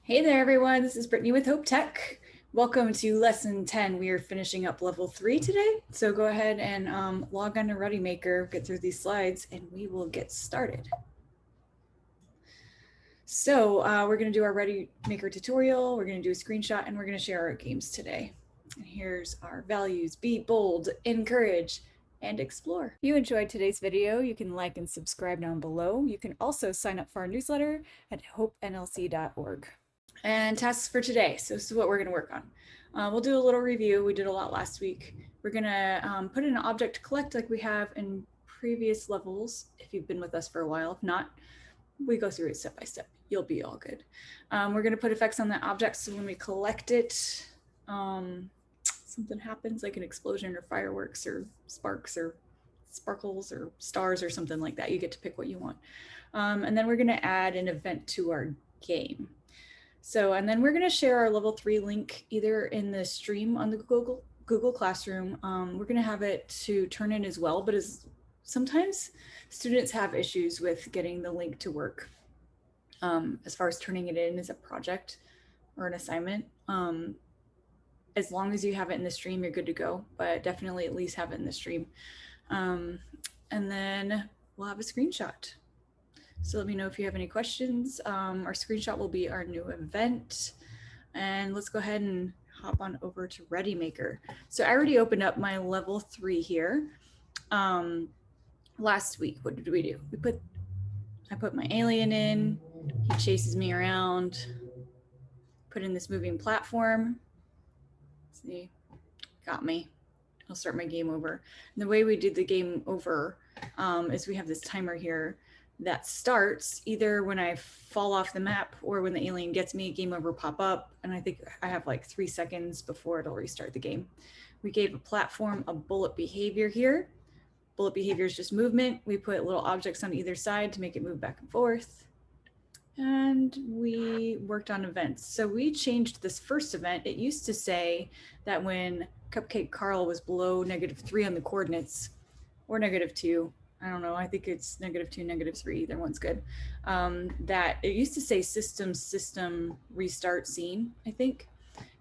Hey there, everyone. This is Brittany with Hope Tech. Welcome to lesson 10. We are finishing up level 3 today. So go ahead and log on to ReadyMaker, get through these slides, and we will get started. So we're going to do our ReadyMaker tutorial. We're going to do a screenshot, and we're going to share our games today. And here's our values: be bold, encourage, and explore. If you enjoyed today's video, you can like and subscribe down below. You can also sign up for our newsletter at hopenlc.org. And tasks for today. So this is what we're going to work on. We'll do a little review. We did a lot last week. We're going to put in an object to collect like we have in previous levels, if you've been with us for a while. If not, we go through it step by step. You'll be all good. We're going to put effects on the object, so when we collect it, something happens, like an explosion or fireworks or sparks or sparkles or stars or something like that. You get to pick what you want. And then we're going to add an event to our game. So, and then we're going to share our level 3 link either in the stream on the Google Classroom. We're going to have it to turn in as well, but sometimes students have issues with getting the link to work as far as turning it in as a project or an assignment. As long as you have it in the stream, you're good to go, but definitely at least have it in the stream. And then we'll have a screenshot. So let me know if you have any questions. Our screenshot will be our new event. And let's go ahead and hop on over to ReadyMaker. So I already opened up my level 3 here. Last week, what did we do? I put my alien in, he chases me around, put in this moving platform. See, got me. I'll start my game over. And the way we did the game over is we have this timer here that starts either when I fall off the map or when the alien gets me. Game over pop up, and I think I have like 3 seconds before it'll restart the game. We gave a platform a bullet behavior here. Bullet behavior is just movement. We put little objects on either side to make it move back and forth. And we worked on events. So we changed this first event. It used to say that when Cupcake Carl was below -3 on the coordinates, or -2, I don't know, I think it's -2, -3, either one's good. That it used to say system restart scene, I think.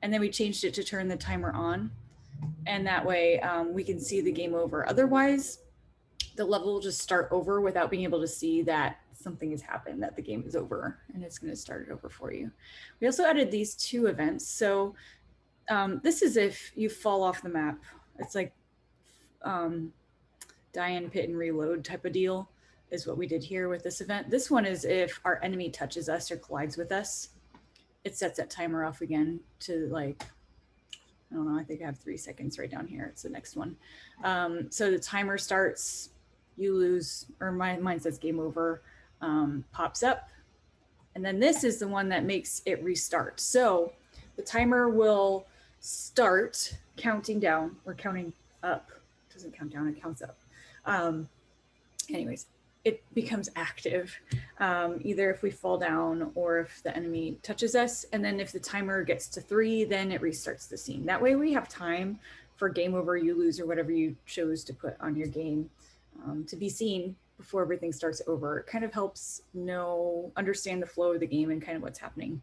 And then we changed it to turn the timer on. And that way we can see the game over. Otherwise, the level will just start over without being able to see that something has happened, that the game is over, and it's going to start it over for you. We also added these 2 events. So this is if you fall off the map. It's like die in pit and reload type of deal is what we did here with this event. This one is if our enemy touches us or collides with us, it sets that timer off again to like, I don't know, I think I have 3 seconds right down here. It's the next one. So the timer starts, you lose, or mine says game over, pops up. And then this is the one that makes it restart. So the timer will start counting down or counting up. It doesn't count down, it counts up. Anyways, it becomes active either if we fall down or if the enemy touches us. And then if the timer gets to 3, then it restarts the scene. That way we have time for game over, you lose, or whatever you chose to put on your game to be seen before everything starts over. It kind of helps understand the flow of the game and kind of what's happening.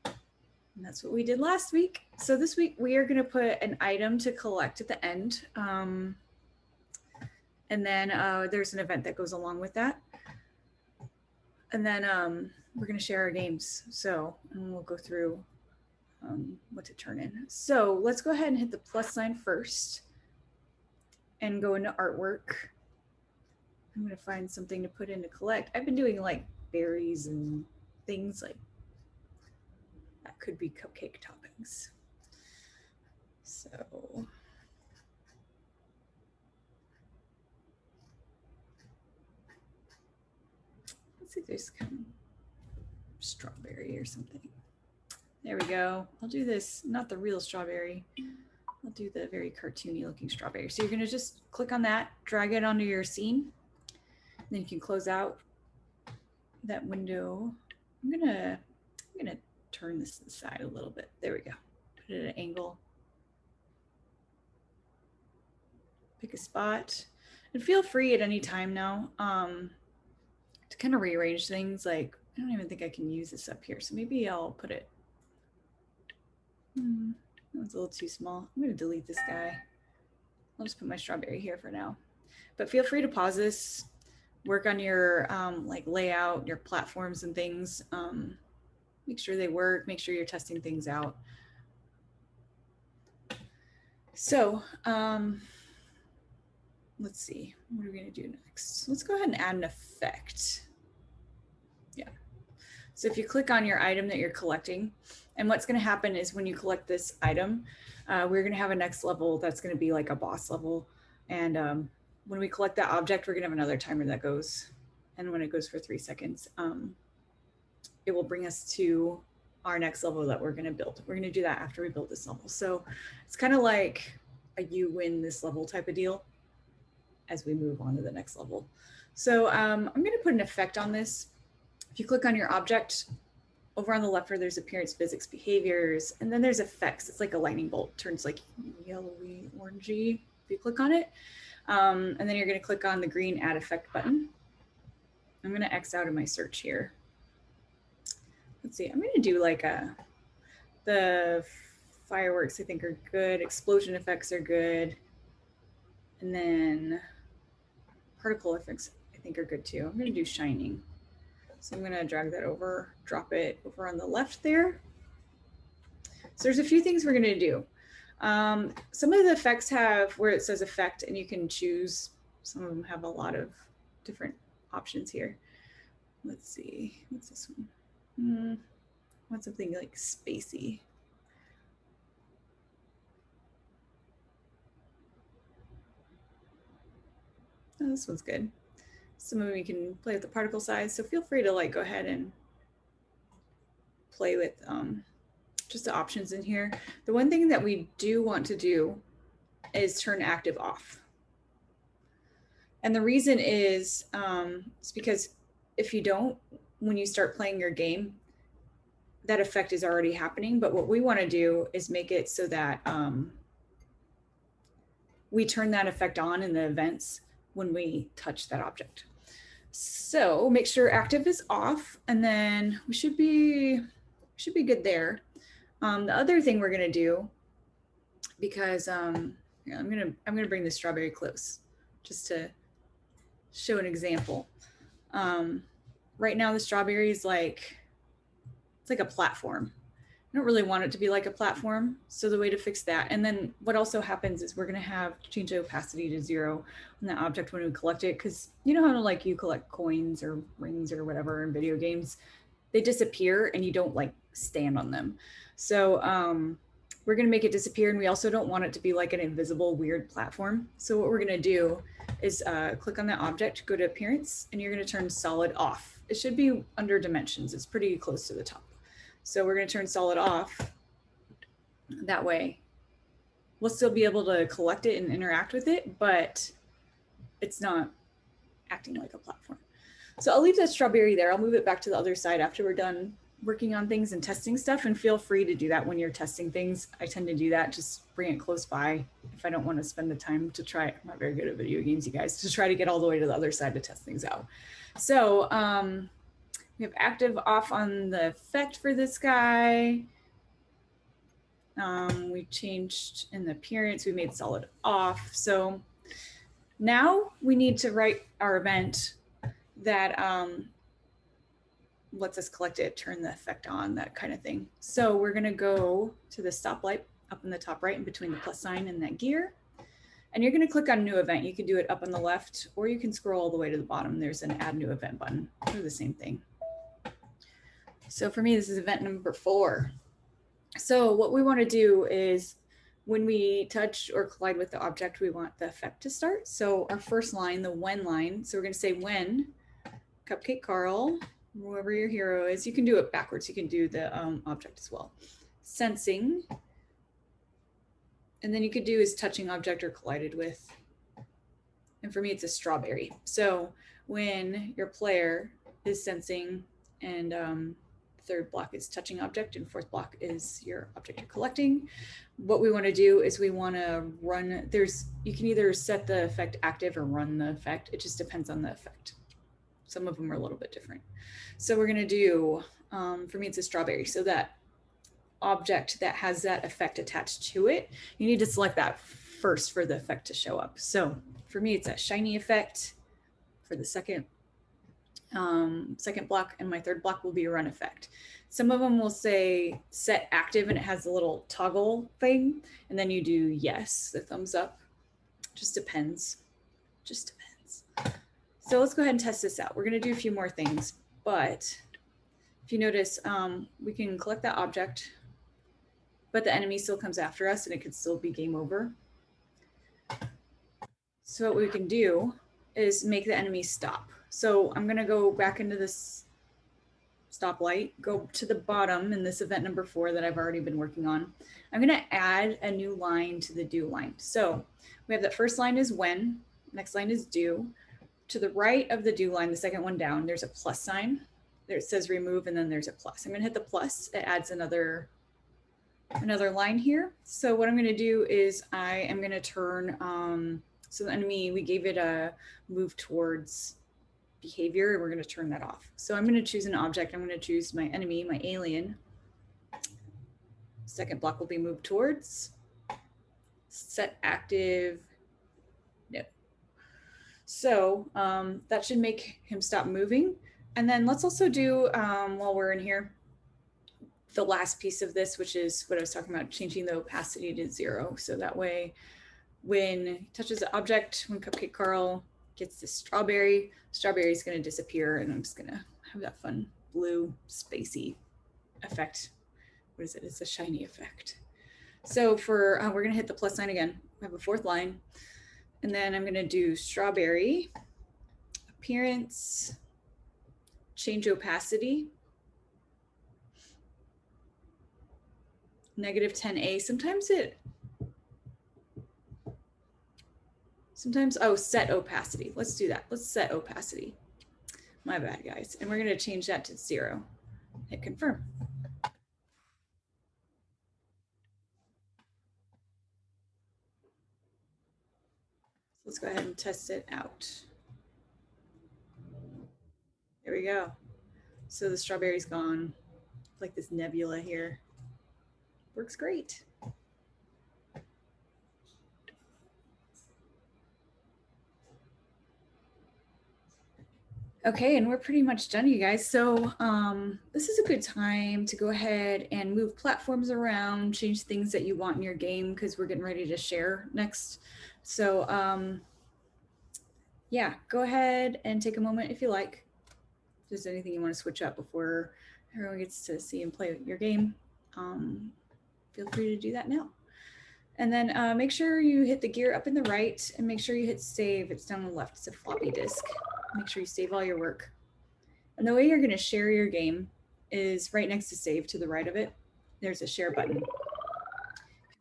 And that's what we did last week. So this week we are going to put an item to collect at the end. And then there's an event that goes along with that. And then we're going to share our games. So, and we'll go through what to turn in. So let's go ahead and hit the plus sign first and go into artwork. I'm going to find something to put in to collect. I've been doing like berries and things like that could be cupcake toppings. So let's see if there's some strawberry or something. There we go. I'll do this, not the real strawberry. I'll do the very cartoony looking strawberry. So you're going to just click on that, drag it onto your scene. And then you can close out that window. I'm gonna turn this to the side a little bit. There we go. Put it at an angle. Pick a spot. And feel free at any time now to kind of rearrange things. Like I don't even think I can use this up here. So maybe I'll put it, that's a little too small. I'm gonna delete this guy. I'll just put my strawberry here for now. But feel free to pause this, work on your like layout, your platforms and things. Make sure they work, make sure you're testing things out. So let's see, what are we gonna do next? Let's go ahead and add an effect. Yeah. So if you click on your item that you're collecting, and what's gonna happen is when you collect this item, we're gonna have a next level that's gonna be like a boss level. And when we collect that object, we're gonna have another timer that goes. And when it goes for 3 seconds, it will bring us to our next level that we're gonna build. We're gonna do that after we build this level. So it's kind of like a you win this level type of deal as we move on to the next level. So I'm gonna put an effect on this. If you click on your object, over on the left where there's appearance, physics, behaviors, and then there's effects. It's like a lightning bolt, turns like yellowy, orangey if you click on it. And then you're gonna click on the green add effect button. I'm gonna X out of my search here. Let's see, I'm gonna do like the fireworks I think are good, explosion effects are good, and then particle effects I think are good too. I'm gonna do shining. So I'm gonna drag that over, drop it over on the left there. So there's a few things we're gonna do. Some of the effects have where it says effect and you can choose. Some of them have a lot of different options here. Let's see, what's this one? I want something like spacey. Oh, this one's good. Some of them you can play with the particle size. So feel free to like go ahead and play with just the options in here. The one thing that we do want to do is turn active off. And the reason is it's because if you don't, when you start playing your game, that effect is already happening. But what we want to do is make it so that we turn that effect on in the events when we touch that object. So make sure active is off, and then we should be good there. The other thing we're gonna do, because I'm gonna bring the strawberry close just to show an example. Right now the strawberry is like, it's like a platform. I don't really want it to be like a platform. So the way to fix that, and then what also happens is we're gonna have change the opacity to 0 on the object when we collect it, because you know how to like you collect coins or rings or whatever in video games, they disappear and you don't like stand on them. So we're gonna make it disappear, and we also don't want it to be like an invisible weird platform. So what we're gonna do is click on that object, go to appearance, and you're gonna turn solid off. It should be under dimensions. It's pretty close to the top. So we're going to turn solid off. That way we'll still be able to collect it and interact with it, but it's not acting like a platform. So I'll leave that strawberry there. I'll move it back to the other side after we're done working on things and testing stuff, and feel free to do that when you're testing things. I tend to do that, just bring it close by if I don't want to spend the time to try. I'm not very good at video games, you guys, to try to get all the way to the other side to test things out. So we have active off on the effect for this guy. We changed in the appearance, we made solid off. So now we need to write our event that lets us collect it, turn the effect on, that kind of thing. So we're gonna go to the stoplight up in the top right in between the plus sign and that gear. And you're gonna click on new event. You can do it up on the left, or you can scroll all the way to the bottom. There's an add new event button. They're the same thing. So for me, this is event number 4. So what we want to do is when we touch or collide with the object, we want the effect to start. So our first line, the when line, so we're going to say when Cupcake Carl, whoever your hero is, you can do it backwards. You can do the object as well. Sensing. And then you could do is touching object or collided with. And for me, it's a strawberry. So when your player is sensing, and third block is touching object, and fourth block is your object you're collecting. What we want to do is we want to run, you can either set the effect active or run the effect. It just depends on the effect. Some of them are a little bit different. So we're gonna do, for me, it's a strawberry. So that object that has that effect attached to it, you need to select that first for the effect to show up. So for me, it's a shiny effect for the second block, and my third block will be a run effect. Some of them will say set active and it has a little toggle thing, and then you do yes, the thumbs up. Just depends. Just depends. So let's go ahead and test this out. We're going to do a few more things, but if you notice, we can collect that object, but the enemy still comes after us and it could still be game over. So what we can do is make the enemy stop. So I'm going to go back into this stoplight, go to the bottom in this event number 4 that I've already been working on. I'm going to add a new line to the do line. So we have that first line is when, next line is do. To the right of the do line, the second one down, there's a plus sign. There it says remove, and then there's a plus. I'm going to hit the plus. It adds another line here. So what I'm going to do is I am going to turn, so the enemy, we gave it a move towards behavior, and we're going to turn that off. So I'm going to choose an object. I'm going to choose my enemy, my alien. Second block will be move towards. Set active. No. So that should make him stop moving. And then let's also do, while we're in here, the last piece of this, which is what I was talking about, changing the opacity to 0. So that way, when he touches the object, when Cupcake Carl gets the strawberry is going to disappear, and I'm just going to have that fun blue spacey effect. What is it? It's a shiny effect. So for, we're going to hit the plus sign again. We have a fourth line, and then I'm going to do strawberry, appearance, change opacity, -10A. Sometimes, oh, set opacity. Let's do that. Let's set opacity. My bad, guys. And we're going to change that to 0. Hit confirm. Let's go ahead and test it out. There we go. So the strawberry's gone. Like this nebula here. Works great. Okay, and we're pretty much done, you guys. So this is a good time to go ahead and move platforms around, change things that you want in your game, because we're getting ready to share next. So yeah, go ahead and take a moment if you like. If there's anything you want to switch up before everyone gets to see and play your game, feel free to do that now. And then make sure you hit the gear up in the right, and make sure you hit save. It's down on the left. It's a floppy disk. Make sure you save all your work. And the way you're going to share your game is right next to save, to the right of it. There's a share button. If you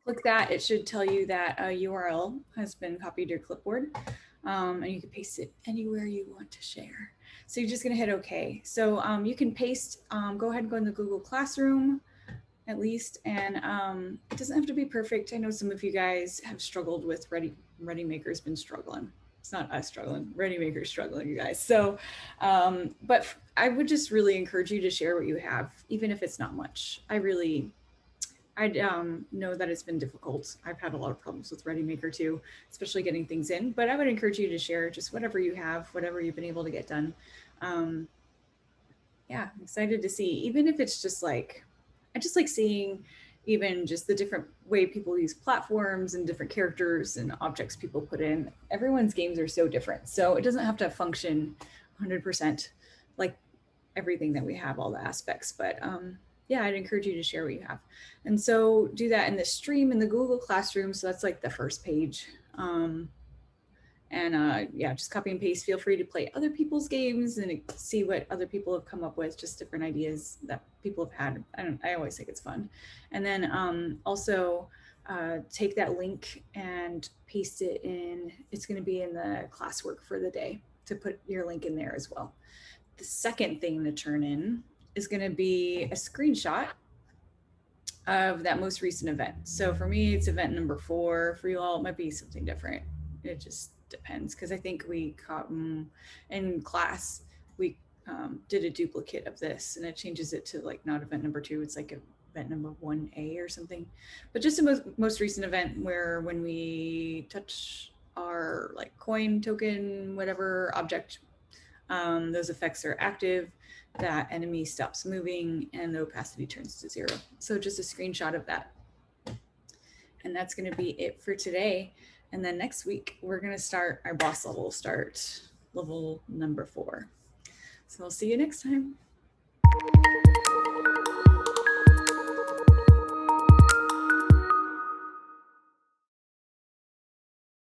click that, it should tell you that a URL has been copied to your clipboard, and you can paste it anywhere you want to share. So you're just going to hit OK. So you can paste, go ahead and go in the Google Classroom at least, and it doesn't have to be perfect. I know some of you guys have struggled with ReadyMaker's been struggling. It's not us struggling, ReadyMaker's struggling, you guys. So, but I would just really encourage you to share what you have, even if it's not much. I know that it's been difficult. I've had a lot of problems with ReadyMaker too, especially getting things in, but I would encourage you to share just whatever you have, whatever you've been able to get done. Yeah, I'm excited to see, even if it's just like, I just like seeing even just the different way people use platforms and different characters and objects people put in. Everyone's games are so different. So it doesn't have to function 100% like everything that we have, all the aspects. But yeah, I'd encourage you to share what you have. And so do that in the stream in the Google Classroom. So that's like the first page. Yeah, just copy and paste. Feel free to play other people's games and see what other people have come up with, just different ideas that people have had. I always think it's fun. And then also take that link and paste it in. It's going to be in the classwork for the day, to put your link in there as well. The second thing to turn in is going to be a screenshot of that most recent event. So for me, it's event number 4. For you all, it might be something different. It just depends, because I think we caught in class, we did a duplicate of this, and it changes it to like not event number 2, it's like event number 1A or something. But just a most recent event where when we touch our like coin, token, whatever object, those effects are active, that enemy stops moving, and the opacity turns to 0. So just a screenshot of that. And that's going to be it for today. And then next week, we're going to start our boss level, level number 4. So we'll see you next time.